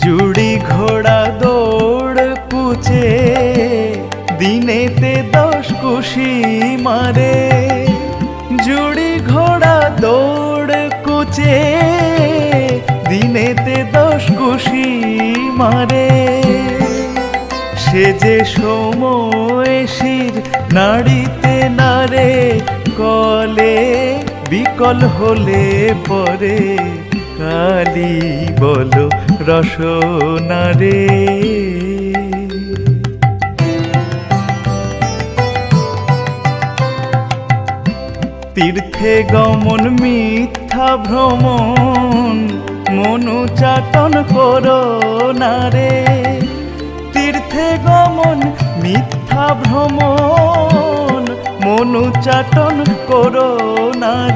জুড়ি ঘোড়া দৌড় কুচে দিনেতে 10 কুশি মারে। জুড়ি ঘোড়া দৌড় কুচে দিনেতে 10 কুশি মারে। সে যে সময় শির নাড়িতে নারে, কলে বিকল হলে পরে কালি বলো রসনারে। তীর্থে গমন মিথ্যা ভ্রমণ, মনুচাটন করো নারে। তীর্থে গমন মিথ্যা ভ্রমণ, মনুচাটন করো নারে।